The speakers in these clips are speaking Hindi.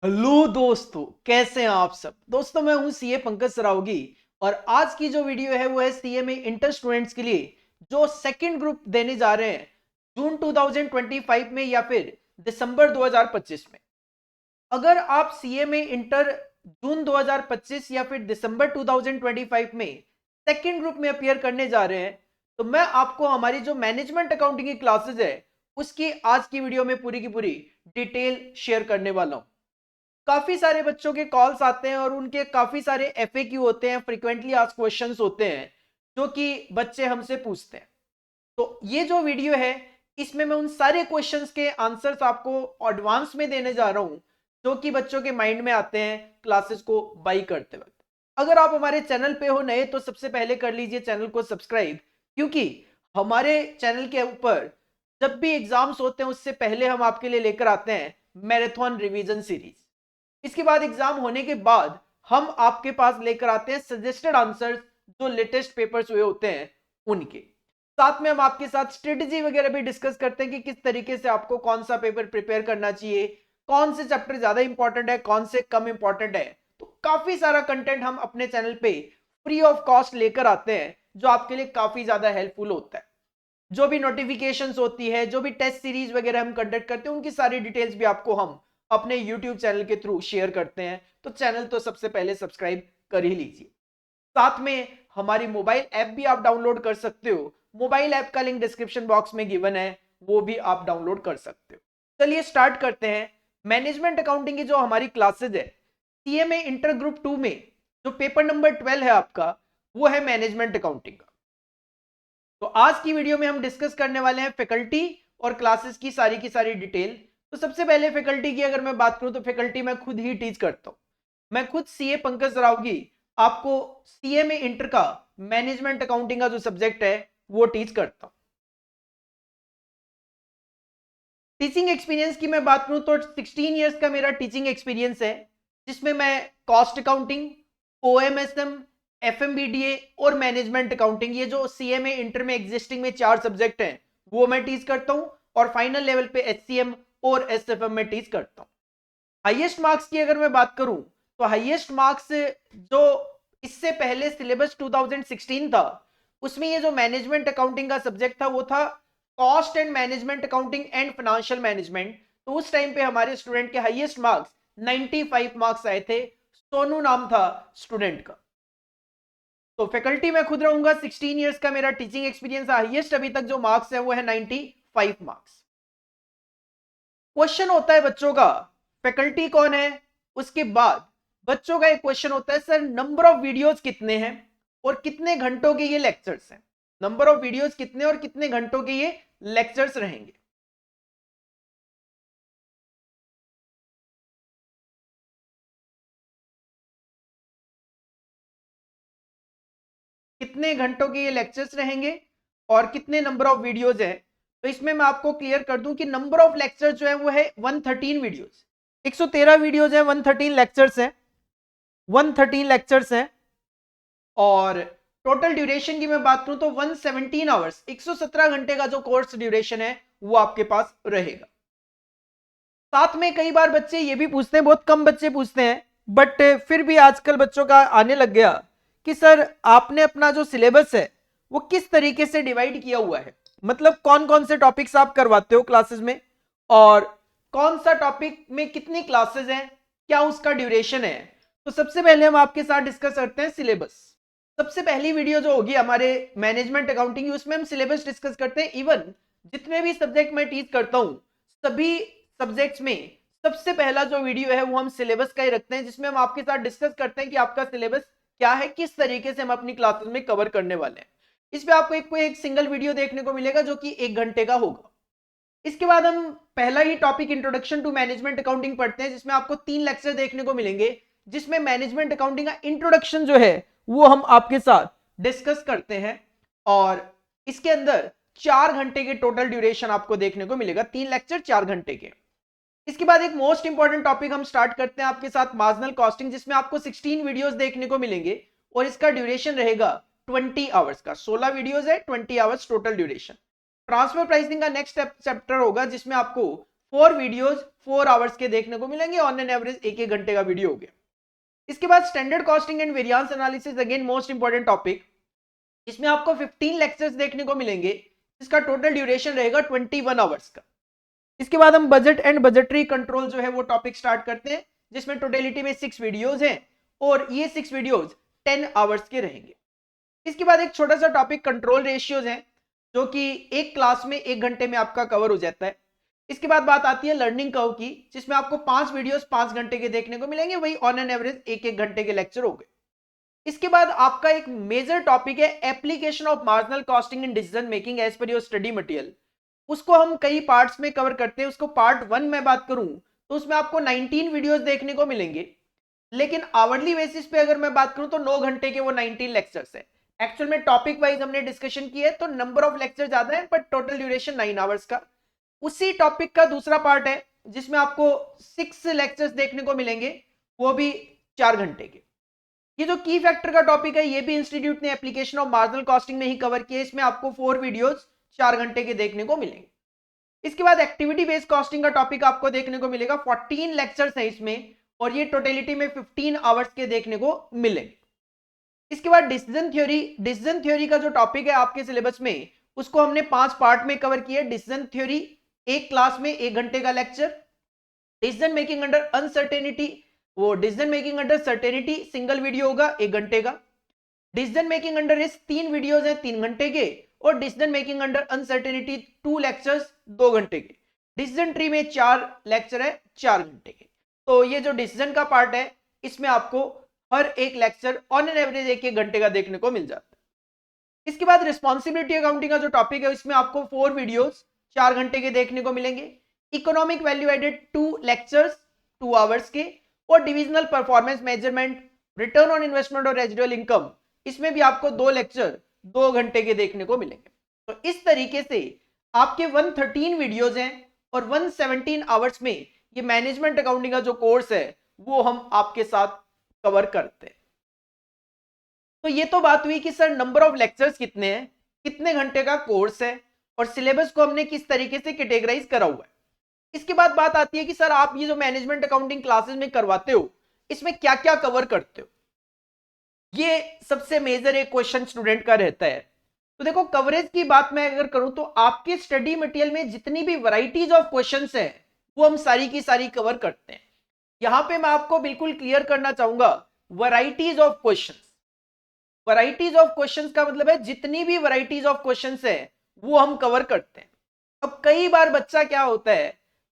हेलो दोस्तों, कैसे हैं आप सब। दोस्तों, मैं हूं सीए पंकज सरावगी और आज की जो वीडियो है वो है सीए में इंटर स्टूडेंट्स के लिए जो सेकंड ग्रुप देने जा रहे हैं जून 2025 में या फिर दिसंबर 2025 में। अगर आप सीए में इंटर जून 2025 या फिर दिसंबर 2025 में सेकंड ग्रुप में अपियर करने जा रहे हैं तो मैं आपको हमारी जो मैनेजमेंट अकाउंटिंग की क्लासेस है उसकी आज की वीडियो में पूरी की पूरी डिटेल शेयर करने वाला हूं। काफी सारे बच्चों के कॉल्स आते हैं और उनके काफी सारे एफएक्यू होते हैं, फ्रीक्वेंटली आस्क्ड क्वेश्चंस होते हैं जो कि बच्चे हमसे पूछते हैं। तो ये जो वीडियो है इसमें मैं उन सारे क्वेश्चंस के आंसर्स आपको एडवांस में देने जा रहा हूं जो कि बच्चों के माइंड में आते हैं क्लासेस को बाई करते वक्त। अगर आप हमारे चैनल पे हो नए तो सबसे पहले कर लीजिए चैनल को सब्सक्राइब, क्योंकि हमारे चैनल के ऊपर जब भी एग्जाम्स होते हैं उससे पहले हम आपके लिए लेकर आते हैं मैराथन रिवीजन सीरीज। इसके बाद एग्जाम होने के बाद हम आपके पास लेकर आते हैं सजेस्टेड आंसर्स जो लेटेस्ट पेपर्स हुए होते हैं उनके साथ में। हम आपके साथ स्ट्रेटेजी वगैरह भी डिस्कस करते हैं कि किस तरीके से आपको कौन सा पेपर प्रिपेयर करना चाहिए, कौन से चैप्टर ज्यादा इंपॉर्टेंट है, कौन से कम इंपॉर्टेंट है। तो काफी सारा कंटेंट हम अपने चैनल पे फ्री ऑफ कॉस्ट लेकर आते हैं जो आपके लिए काफी ज्यादा हेल्पफुल होता है। जो भी नोटिफिकेशंस होती है, जो भी टेस्ट सीरीज वगैरह हम कंडक्ट करते हैं उनकी सारी डिटेल्स भी आपको हम अपने YouTube चैनल के थ्रू शेयर करते हैं। तो चैनल तो सबसे पहले सब्सक्राइब कर ही लीजिए। साथ में हमारी मोबाइल ऐप भी आप डाउनलोड कर सकते हो। मोबाइल ऐप का लिंक डिस्क्रिप्शन बॉक्स में गिवन है, वो भी आप डाउनलोड कर सकते हो। चलिए स्टार्ट करते हैं। मैनेजमेंट अकाउंटिंग की जो हमारी क्लासेज है सीएमए इंटर ग्रुप 2 में जो पेपर नंबर 12 है आपका, वो है मैनेजमेंट अकाउंटिंग का। तो आज की वीडियो में हम डिस्कस करने वाले हैं फैकल्टी और क्लासेस की सारी डिटेल। तो सबसे पहले फैकल्टी की अगर मैं बात करूं तो फैकल्टी मैं खुद ही टीच करता हूं। मैं खुद सीए पंकज रावगी आपको सीए में इंटर का मैनेजमेंट अकाउंटिंग का जो सब्जेक्ट है वो टीच करता हूं। टीचिंग एक्सपीरियंस की मैं बात करूं तो 16 इयर्स का मेरा टीचिंग एक्सपीरियंस है, जिसमें मैं कॉस्ट अकाउंटिंग, ओएमएसएम, एफएमबीडीए और मैनेजमेंट अकाउंटिंग, ये जो सीएमए इंटर में एग्जिस्टिंग में 4 सब्जेक्ट हैं वो मैं टीच करता हूं। और फाइनल लेवल पे एचसीएम और एसएफएम में टीच करता हूं। हाईएस्ट मार्क्स की अगर मैं बात करूं तो हाईएस्ट मार्क्स जो इससे पहले सिलेबस 2016 था उसमें ये जो मैनेजमेंट अकाउंटिंग का सब्जेक्ट था वो था cost and management accounting and financial management. तो उस टाइम पे हमारे स्टूडेंट के हाईएस्ट मार्क्स 95 मार्क्स आए थे। सोनू नाम था स्टूडेंट का। तो फैकल्टी में खुद रहूंगा, 16 इयर्स का मेरा टीचिंग एक्सपीरियंस, हाईएस्ट अभी तक जो मार्क्स है वो है 95 मार्क्स। क्वेश्चन होता है बच्चों का फैकल्टी कौन है, उसके बाद बच्चों का एक क्वेश्चन होता है सर नंबर ऑफ वीडियोस कितने हैं और कितने घंटों के ये लेक्चर्स हैं। नंबर ऑफ वीडियोस कितने और कितने घंटों के ये लेक्चर्स रहेंगे। कितने घंटों के ये लेक्चर्स रहेंगे और कितने नंबर ऑफ वीडियोस है। तो इसमें मैं आपको क्लियर कर दूं कि नंबर ऑफ लेक्चर्स जो है वो है 113 वीडियोस। 113 वीडियोस है, 113 लेक्चर्स है, 113 लेक्चर्स है। और टोटल ड्यूरेशन की मैं बात करूं तो 117 आवर्स, 117 घंटे का जो कोर्स ड्यूरेशन है वो आपके पास रहेगा। साथ में कई बार बच्चे ये भी पूछते हैं, बहुत कम बच्चे पूछते हैं बट फिर भी आजकल बच्चों का आने लग गया कि सर आपने अपना जो सिलेबस है वो किस तरीके से डिवाइड किया हुआ है, मतलब कौन कौन से टॉपिक्स आप करवाते हो क्लासेस में और कौन सा टॉपिक में कितनी क्लासेस हैं, क्या उसका ड्यूरेशन है। तो सबसे पहले हम आपके साथ डिस्कस करते हैं सिलेबस। सबसे पहली वीडियो जो होगी हमारे मैनेजमेंट अकाउंटिंग की उसमें हम सिलेबस डिस्कस करते हैं। इवन जितने भी सब्जेक्ट मैं टीच करता हूं सभी सब्जेक्ट्स में सबसे पहला जो वीडियो है वो हम सिलेबस का ही रखते हैं, जिसमें हम आपके साथ डिस्कस करते हैं कि आपका सिलेबस क्या है, किस तरीके से हम अपनी क्लासेस में कवर करने वाले हैं। इसमें आपको एक सिंगल वीडियो देखने को मिलेगा जो कि 1 घंटे का होगा। इसके बाद हम पहला ही topic introduction to management accounting पढ़ते हैं, जिसमें आपको 3 लेक्चर देखने को मिलेंगे, जिसमें मैनेजमेंट अकाउंटिंग का इंट्रोडक्शन जो है वो हम आपके साथ डिस्कस करते हैं। और इसके अंदर 4 घंटे के टोटल ड्यूरेशन आपको देखने को मिलेगा, 3 लेक्चर 4 घंटे के। इसके बाद एक मोस्ट इंपॉर्टेंट टॉपिक हम स्टार्ट करते हैं आपके साथ मार्जिनल कॉस्टिंग, जिसमें आपको 16 वीडियोस देखने को मिलेंगे और इसका ड्यूरेशन रहेगा 20 आवर्स का। 16 वीडियोस है, 20 hours total duration. Transfer pricing का नेक्स्ट चैप्टर होगा जिसमें आपको 4 वीडियोस 4 आवर्स के देखने को मिलेंगे, ऑन एन एवरेज 1-1 घंटे का वीडियो हो गया। इसके बाद standard costing and variance analysis, again most important topic. इसमें आपको 15 लेक्चर्स देखने को मिलेंगे, जिसका टोटल ड्यूरेशन रहेगा 21 आवर्स का। इसके बाद हम बजट एंड बजटरी कंट्रोल जो है वो टॉपिक स्टार्ट करते हैं, जिसमें टोटलिटी में 6 वीडियोस हैं और ये 6 वीडियोस 10 आवर्स के रहेंगे। इसके बाद एक छोटा सा टॉपिक कंट्रोल रेशियोज है, जो कि एक क्लास में 1 घंटे में आपका कवर हो जाता है। इसके बाद बात आती है लर्निंग कर्व की, जिसमें आपको 5 वीडियोस 5 घंटे के देखने को मिलेंगे, वही ऑन एन एवरेज 1-1 घंटे के लेक्चर हो गए। इसके बाद आपका एक मेजर टॉपिक है application of marginal costing in decision making as per your study material. उसको हम कई पार्ट्स में कवर करते हैं। उसको पार्ट 1 में बात करूं तो उसमें आपको 19 वीडियोस देखने को मिलेंगे, लेकिन आवरली बेसिस पे अगर मैं बात करूं तो 9 घंटे के वो 19 लेक्चर्स है। एक्चुअल में टॉपिक वाइज हमने डिस्कशन किया है तो नंबर ऑफ लेक्चर ज्यादा है, बट टोटल ड्यूरेशन 9 आवर्स का। उसी टॉपिक का दूसरा पार्ट है जिसमें आपको 6 लेक्चर्स देखने को मिलेंगे, वो भी 4 घंटे के। ये जो की फैक्टर का टॉपिक है, ये भी इंस्टीट्यूट ने एप्लीकेशन ऑफ मार्जिनल कॉस्टिंग में ही कवर किया। इसमें आपको 4 वीडियोस 4 घंटे के देखने को मिलेंगे। इसके बाद एक्टिविटी बेस्ड कॉस्टिंग का टॉपिक आपको देखने को मिलेगा, 14 लेक्चर्स हैं इसमें, और ये टोटलिटी में 15 आवर्स के देखने को मिलेंगे। इसके बाद डिसीजन थ्योरी का जो टॉपिक है आपके सिलेबस में, उसको हमने 5 पार्ट में कवर किया। डिसीजन थ्योरी एक क्लास में 1 घंटे का lecture. Decision making under uncertainty, वो decision making under certainty single video होगा 1 घंटे का। Decision making under risk 3 videos हैं 3 घंटे के, और decision making under uncertainty 2 lectures 2 घंटे के। डिसीजन ट्री में 4 लेक्चर है 4 घंटे के। तो ये जो डिसीजन का पार्ट है, इसमें आपको हर एक लेक्चर ऑन एन एवरेज 1-1 घंटे का देखने को मिल जाता है। इसके बाद रिस्पॉन्सिबिलिटी अकाउंटिंग का जो टॉपिक है, इसमें आपको 4 वीडियोस 4 घंटे के देखने को मिलेंगे। Economic value added 2 lectures 2 hours के, और divisional performance measurement, return on investment और रेजिडुअल इनकम, इसमें भी आपको 2 लेक्चर 2 घंटे के देखने को मिलेंगे। तो इस तरीके से आपके 113 वीडियोस हैं और 117 आवर्स में ये मैनेजमेंट अकाउंटिंग का जो कोर्स है वो हम आपके साथ कवर करते हैं। तो ये तो बात हुई कि सर नंबर ऑफ लेक्चर्स कितने हैं, कितने घंटे का कोर्स है, और सिलेबस को हमने किस तरीके से कैटेगराइज करा हुआ है। इसके बाद बात आती है कि सर आप ये जो मैनेजमेंट अकाउंटिंग क्लासेस में करवाते हो, इसमें क्या क्या कवर करते हो। ये सबसे मेजर एक क्वेश्चन स्टूडेंट का रहता है। तो देखो, कवरेज की बात मैं अगर करूं तो आपके स्टडी मटेरियल में जितनी भी वैरायटीज ऑफ क्वेश्चंस हैं, वो हम सारी की सारी कवर करते हैं। यहां पे मैं आपको बिल्कुल क्लियर करना चाहूंगा, varieties of questions. Varieties of questions का मतलब है जितनी भी वैरायटीज ऑफ क्वेश्चंस है वो हम कवर करते हैं। अब कई बार बच्चा क्या होता है,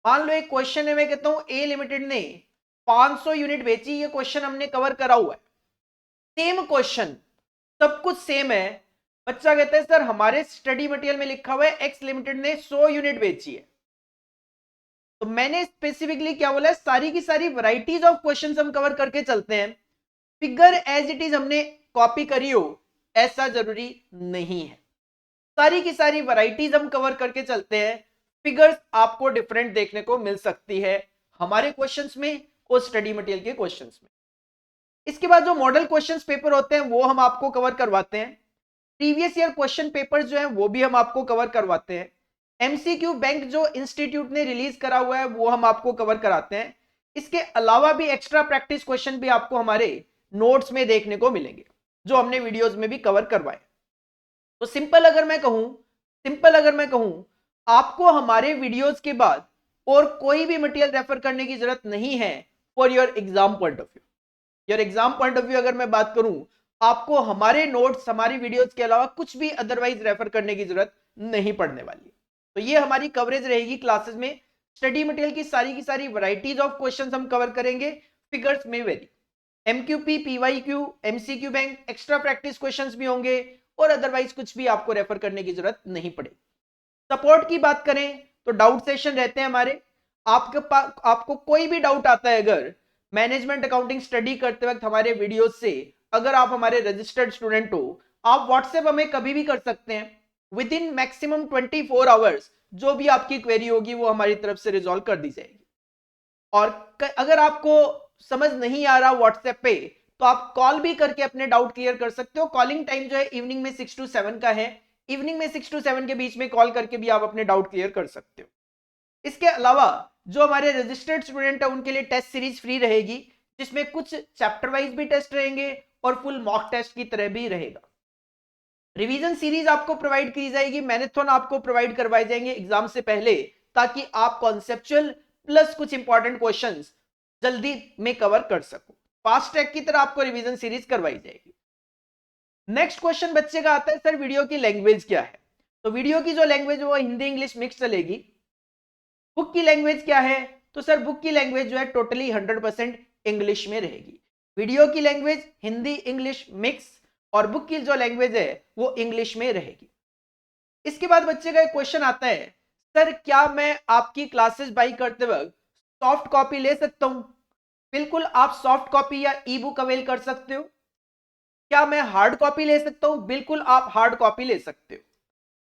मान लो एक क्वेश्चन है, मैं कहता हूं ए लिमिटेड ने 500 यूनिट बेची, ये क्वेश्चन हमने कवर करा हुआ है, सेम क्वेश्चन, सब कुछ सेम है। बच्चा कहता है सर हमारे स्टडी मटेरियल में लिखा हुआ है एक्स लिमिटेड ने 100 यूनिट बेची है। तो मैंने स्पेसिफिकली क्या बोला है, सारी की सारी वैरायटीज ऑफ क्वेश्चंस हम कवर करके चलते हैं। फिगर एज इट इज हमने कॉपी करी हो ऐसा जरूरी नहीं है, सारी की सारी वैरायटीज हम कवर करके चलते हैं। फिगर्स आपको डिफरेंट देखने को मिल सकती है हमारे क्वेश्चंस में और स्टडी मटेरियल के क्वेश्चंस में। इसके बाद जो मॉडल क्वेश्चंस पेपर होते हैं वो हम आपको कवर करवाते हैं। प्रीवियस ईयर क्वेश्चन पेपर जो है वो भी हम आपको कवर करवाते हैं। एमसीक्यू बैंक जो इंस्टीट्यूट ने रिलीज करा हुआ है वो हम आपको कवर कराते हैं। इसके अलावा भी एक्स्ट्रा प्रैक्टिस क्वेश्चन भी आपको हमारे नोट्स में देखने को मिलेंगे, जो हमने वीडियोस में भी कवर करवाए। तो सिंपल अगर मैं कहूं आपको हमारे वीडियोस के बाद और कोई भी मटेरियल रेफर करने की जरूरत नहीं है for your exam point of view. Your exam point of view अगर मैं बात करूं, आपको हमारे नोट्स, हमारी वीडियोस के अलावा कुछ भी अदरवाइज रेफर करने की जरूरत नहीं पड़ने वाली। तो ये हमारी कवरेज रहेगी क्लासेस में। स्टडी मटेरियल की सारी वैरायटीज ऑफ क्वेश्चंस हम कवर करेंगे। फिगर्स में वेरी, MQP, PYQ, MCQ bank, extra practice questions भी होंगे, और अदरवाइज कुछ भी आपको रेफर करने की जरूरत नहीं पड़ेगी। सपोर्ट की बात करें तो डाउट सेशन रहते हैं हमारे। आपको कोई भी डाउट आता है अगर मैनेजमेंट अकाउंटिंग स्टडी करते वक्त हमारे वीडियोस से, अगर आप हमारे रजिस्टर्ड स्टूडेंट हो, आप व्हाट्सएप हमें कभी भी कर सकते हैं। विद इन मैक्सिमम 24 आवर्स जो भी आपकी क्वेरी होगी वो हमारी तरफ से रिजॉल्व कर दी जाएगी। और अगर आपको समझ नहीं आ रहा व्हाट्सएप पे, तो आप कॉल भी करके अपने डाउट क्लियर कर सकते हो। कॉलिंग टाइम जो है इवनिंग में 6 to 7 का है। इवनिंग में 6 to 7 के बीच में कॉल करके भी आप अपने डाउट क्लियर कर सकते हो। इसके अलावा जो हमारे रजिस्टर्ड स्टूडेंट है उनके लिए टेस्ट सीरीज फ्री रहेगी, जिसमें कुछ चैप्टर वाइज भी टेस्ट रहेंगे और फुल मॉक टेस्ट की तरह भी रहेगा। रिवीजन सीरीज आपको प्रोवाइड की जाएगी, मैराथन आपको प्रोवाइड करवाए जाएंगे एग्जाम से पहले, ताकि आप कॉन्सेप्चुअल प्लस कुछ इंपॉर्टेंट क्वेश्चंस जल्दी में कवर कर सको। फास्ट ट्रैक की तरह आपको रिवीजन सीरीज करवाई जाएगी। नेक्स्ट क्वेश्चन बच्चे का आता है, सर वीडियो की लैंग्वेज क्या है? तो वीडियो की जो लैंग्वेज वो हिंदी इंग्लिश मिक्स चलेगी। बुक की लैंग्वेज क्या है? तो सर बुक की लैंग्वेज जो है टोटली 100% इंग्लिश में रहेगी। वीडियो की लैंग्वेज हिंदी इंग्लिश मिक्स, और बुक की जो लैंग्वेज है वो इंग्लिश में रहेगी। इसके बाद बच्चे का एक क्वेश्चन आता है, सर क्या मैं आपकी क्लासेस बाई करते वक्त सॉफ्ट कॉपी ले सकता हूं? बिल्कुल, आप सॉफ्ट कॉपी या ई बुक अवेल कर सकते हो। क्या मैं हार्ड कॉपी ले सकता हूं? बिल्कुल, आप हार्ड कॉपी ले सकते हो।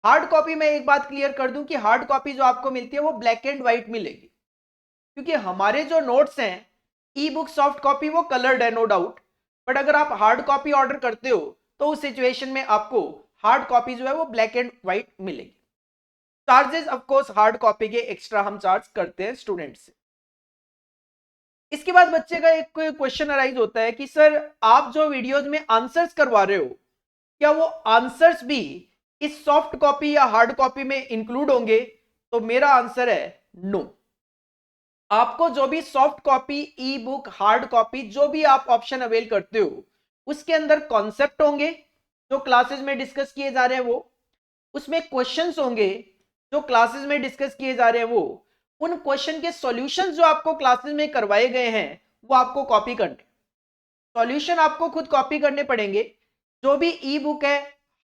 हार्ड कॉपी में एक बात क्लियर कर दूं कि हार्ड कॉपी जो आपको मिलती है वो ब्लैक एंड व्हाइट मिलेगी, क्योंकि हमारे जो नोट्स हैं ई बुक सॉफ्ट कॉपी वो कलर्ड है नो डाउट, बट अगर आप हार्ड कॉपी ऑर्डर करते हो तो उस सिचुएशन में आपको हार्ड कॉपी जो है वो ब्लैक एंड व्हाइट मिलेगी। Charges of course hard copy के एक्स्ट्रा हम चार्ज करते हैं स्टूडेंट से। इसके बाद बच्चे का एक क्वेश्चन अराइज होता है कि सर आप जो वीडियोज में आंसर्स करवा रहे हो, क्या वो आंसर्स भी इस सॉफ्ट कॉपी या हार्ड कॉपी में इंक्लूड होंगे? तो मेरा आंसर है नो। आपको जो भी सॉफ्ट कॉपी ई बुक हार्ड कॉपी जो भी आप ऑप्शन अवेल करते हो, उसके अंदर कॉन्सेप्ट होंगे जो क्लासेस में डिस्कस किए जा रहे हैं, वो उसमें क्वेश्चंस होंगे जो क्लासेस में डिस्कस किए जा रहे हैं, वो उन क्वेश्चन के सॉल्यूशंस जो आपको क्लासेस में करवाए गए हैं वो आपको कॉपी करने, सॉल्यूशन आपको खुद कॉपी करने पड़ेंगे। जो भी ई बुक है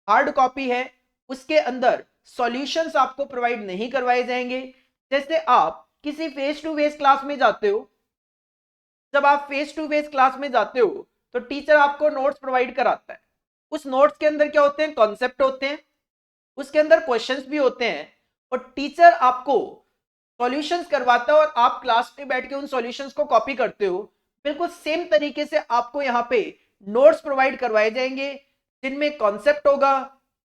हार्ड कॉपी है उसके अंदर सॉल्यूशंस आपको प्रोवाइड नहीं करवाए जाएंगे। जैसे आप किसी फेस टू फेस क्लास में जाते हो, जब आप फेस टू फेस क्लास में जाते हो तो टीचर आपको नोट्स प्रोवाइड कराता है। उस नोट्स के अंदर क्या होते हैं? कॉन्सेप्ट होते हैं, उसके अंदर क्वेश्चंस भी होते हैं, और टीचर आपको सॉल्यूशंस करवाता है और आप क्लास में बैठ के उन सॉल्यूशंस को कॉपी करते हो। बिल्कुल सेम तरीके से आपको यहाँ पे नोट्स प्रोवाइड करवाए जाएंगे जिनमें कॉन्सेप्ट होगा,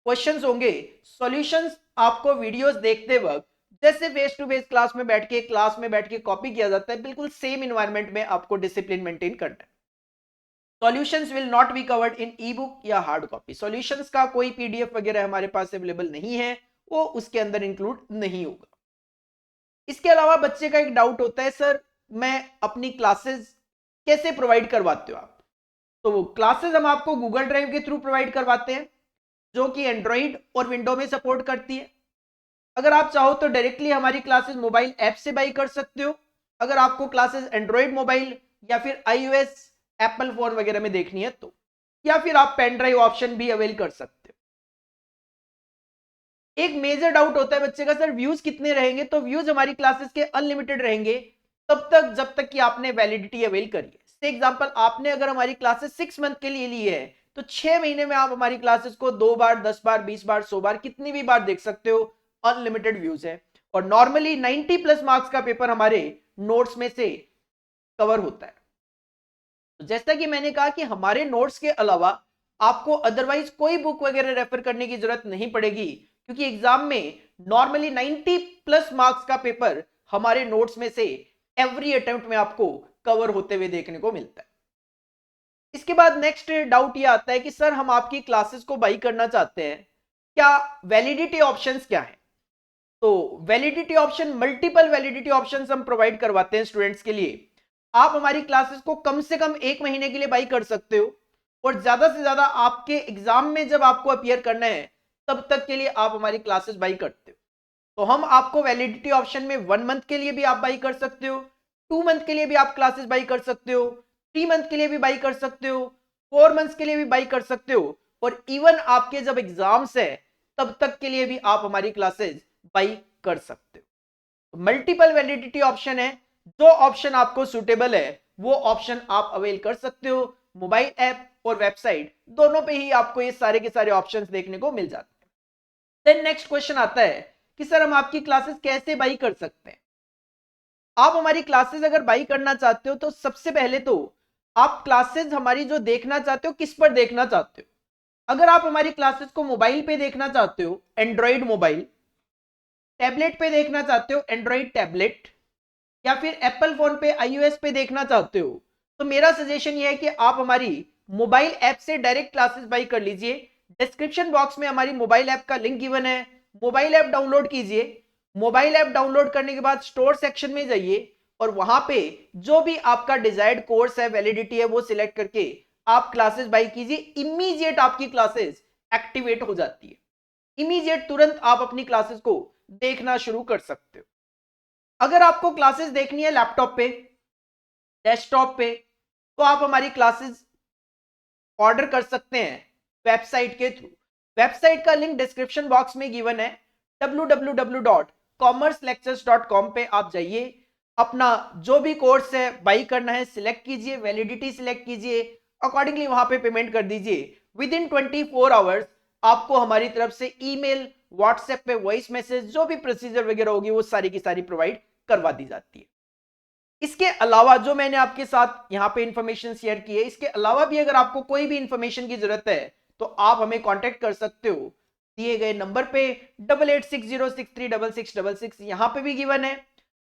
क्वेश्चंस होंगे, सॉल्यूशंस आपको वीडियोस देखते वक्त जैसे फेस टू फेस क्लास में बैठ के कॉपी किया जाता है, बिल्कुल सेम इन्वायरमेंट में आपको डिसिप्लिन मेंटेन करना है। Solutions will not be covered in E book या हार्ड कॉपी। सॉल्यूशंस का कोई पीडीएफ वगैरह हमारे पास अवेलेबल नहीं है, वो उसके अंदर इंक्लूड नहीं होगा। इसके अलावा बच्चे का एक डाउट होता है, सर मैं अपनी क्लासेस कैसे प्रोवाइड करवाते हो आप? तो वो क्लासेस हम आपको गूगल ड्राइव के थ्रू प्रोवाइड करवाते हैं, जो कि एंड्रॉइड और विंडो में सपोर्ट करती है। अगर आप चाहो तो डायरेक्टली हमारी क्लासेस मोबाइल ऐप से बाई कर सकते हो, अगर आपको क्लासेस एंड्रॉइड मोबाइल या फिर iOS एप्पल फोन वगैरह में देखनी है तो, या फिर आप पेन ड्राइव ऑप्शन भी अवेल कर सकते हो। एक मेजर डाउट होता है बच्चे का, सर व्यूज कितने रहेंगे? तो व्यूज हमारी क्लासेस के अनलिमिटेड रहेंगे तब तक जब तक कि आपने वैलिडिटी अवेल करी है। फॉर एग्जांपल, आपने अगर हमारी क्लासेस 6 मंथ के लिए ली है तो 6 महीने में आप हमारी क्लासेस को 2 बार 10 बार 20 बार 100 बार कितनी भी बार देख सकते हो। अनलिमिटेड व्यूज है, और नॉर्मली 90+ मार्क्स का पेपर हमारे नोट्स में से कवर होता है। तो जैसा कि मैंने कहा कि हमारे नोट्स के अलावा आपको अदरवाइज कोई बुक वगैरह रेफर करने की जरूरत नहीं पड़ेगी, क्योंकि एग्जाम में नॉर्मली 90+ मार्क्स का पेपर हमारे नोट्स में से एवरी अटेम्प्ट में आपको कवर होते हुए देखने को मिलता है। इसके बाद नेक्स्ट डाउट ये आता है कि सर हम आपकी क्लासेस को बाई करना चाहते हैं, क्या वैलिडिटी ऑप्शंस क्या है? तो validity option, multiple validity options हम प्रोवाइड करवाते हैं स्टूडेंट्स के लिए। आप हमारी क्लासेस को कम से कम 1 महीने के लिए बाई कर सकते हो, और ज्यादा से ज्यादा आपके एग्जाम में जब आपको अपीयर करना है तब तक के लिए आप हमारी क्लासेस बाई करते हो। तो हम आपको वैलिडिटी ऑप्शन में 1 मंथ के लिए भी आप बाई कर सकते हो, 2 मंथ के लिए भी आप क्लासेस बाई कर सकते हो, 3 मंथ के लिए भी बाई कर सकते हो, 4 मंथ्स के लिए भी बाई कर सकते हो, और इवन आपके जब एग्जाम्स है तब तक के लिए भी आप हमारी क्लासेस बाई कर सकते हो। मल्टीपल वैलिडिटी ऑप्शन है, जो ऑप्शन आपको सुटेबल है वो ऑप्शन आप अवेल कर सकते हो। मोबाइल ऐप और वेबसाइट दोनों पे ही आपको ये सारे के सारे ऑप्शंस देखने को मिल जाते हैं। देन नेक्स्ट क्वेश्चन आता है कि सर हम आपकी क्लासेस कैसे बाई कर सकते हैं? आप हमारी क्लासेस अगर बाई करना चाहते हो तो सबसे पहले तो आप क्लासेस हमारी जो देखना चाहते हो किस पर देखना चाहते हो। अगर आप हमारी क्लासेस को मोबाइल पे देखना चाहते हो, एंड्रॉइड मोबाइल, टैबलेट पे देखना चाहते हो, एंड्रॉइड टैबलेट, या फिर एप्पल फोन पे iOS पे देखना चाहते हो, तो मेरा सजेशन ये है कि आप हमारी मोबाइल ऐप से डायरेक्ट क्लासेस बाई कर लीजिए। डिस्क्रिप्शन बॉक्स में हमारी मोबाइल ऐप का लिंक गिवन है, मोबाइल ऐप डाउनलोड कीजिए। मोबाइल ऐप डाउनलोड करने के बाद स्टोर सेक्शन में जाइए और वहां पे जो भी आपका डिजायर्ड कोर्स है, वैलिडिटी है, वो सिलेक्ट करके आप क्लासेस बाई कीजिए। इमीडिएट आपकी क्लासेस एक्टिवेट हो जाती है, इमीडिएट तुरंत आप अपनी क्लासेस को देखना शुरू कर सकते हो। अगर आपको क्लासेस देखनी है लैपटॉप पे, डेस्कटॉप पे, तो आप हमारी क्लासेस ऑर्डर कर सकते हैं वेबसाइट के थ्रू। वेबसाइट का लिंक डिस्क्रिप्शन बॉक्स में गिवन है, www.commercelectures.com पे आप जाइए, अपना जो भी कोर्स है बाई करना है सिलेक्ट कीजिए, वैलिडिटी सिलेक्ट कीजिए, अकॉर्डिंगली वहां पे पेमेंट कर दीजिए। विद इन 24 आवर्स आपको हमारी तरफ से ईमेल, व्हाट्सएप पे वॉइस मैसेज, जो भी प्रोसीजर वगैरह होगी वो सारी की सारी प्रोवाइड करवा दी जाती है। इसके अलावा जो मैंने आपके साथ यहाँ पे इंफॉर्मेशन शेयर की है, इसके अलावा भी अगर आपको कोई भी इंफॉर्मेशन की जरूरत है तो आप हमें कांटेक्ट कर सकते हो दिए गए नंबर पे 8860636666, यहाँ पे भी गिवन है।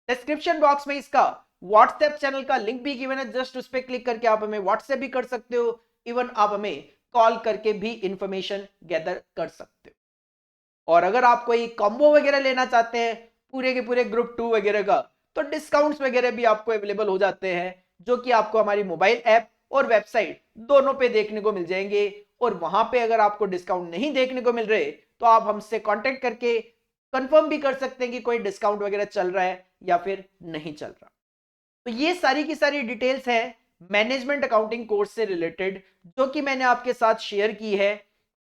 डिस्क्रिप्शन बॉक्स में इसका व्हाट्सएप चैनल का लिंक भी गिवन है, जस्ट उस पर क्लिक करके आप हमें व्हाट्सएप भी कर सकते हो। इवन आप हमें कॉल करके भी इंफॉर्मेशन गैदर कर सकते हो। और अगर आप कोई कॉम्बो वगैरह लेना चाहते हैं पूरे के पूरे ग्रुप 2 वगैरह का, तो डिस्काउंट्स वगैरह भी आपको अवेलेबल हो जाते हैं, जो कि आपको हमारी मोबाइल ऐप और वेबसाइट दोनों पे देखने को मिल जाएंगे। और वहां पे अगर आपको डिस्काउंट नहीं देखने को मिल रहे तो आप हमसे कांटेक्ट करके कंफर्म भी कर सकते हैं कि कोई डिस्काउंट वगैरह चल रहा है या फिर नहीं चल रहा। तो ये सारी की सारी डिटेल्स है मैनेजमेंट अकाउंटिंग कोर्स से रिलेटेड, जो कि मैंने आपके साथ शेयर की है,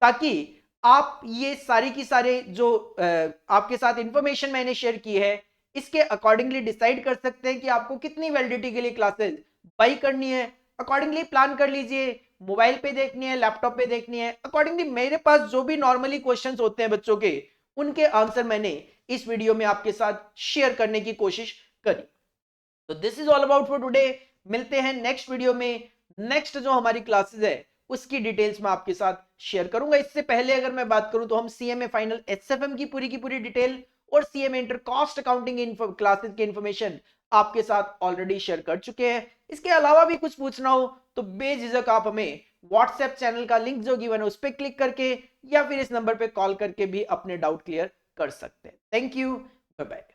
ताकि आप ये सारी की सारे जो आपके साथ इंफॉर्मेशन मैंने शेयर की है, इसके अकॉर्डिंगली डिसाइड कर सकते हैं कि आपको कितनी वैलिडिटी के लिए क्लासेस बाई करनी है। अकॉर्डिंगली प्लान कर लीजिए, मोबाइल पे देखनी है, लैपटॉप पे देखनी है। अकॉर्डिंगली मेरे पास जो भी नॉर्मली क्वेश्चंस होते हैं बच्चों के, उनके आंसर मैंने इस वीडियो में आपके साथ शेयर करने की कोशिश करी। तो this is all about for today. मिलते हैं नेक्स्ट वीडियो में। नेक्स्ट जो हमारी क्लासेस है उसकी डिटेल्स मैं आपके साथ शेयर करूंगा। इससे पहले अगर मैं बात करूं तो हम सीएमए फाइनल एचएफएम की पूरी डिटेल और CMA inter cost accounting classes की इंफॉर्मेशन आपके साथ ऑलरेडी शेयर कर चुके हैं। इसके अलावा भी कुछ पूछना हो तो बेझिझक आप हमें व्हाट्सएप चैनल का लिंक जो गिवन है उस पर क्लिक करके या फिर इस नंबर पे कॉल करके भी अपने डाउट क्लियर कर सकते हैं। Thank you, bye bye.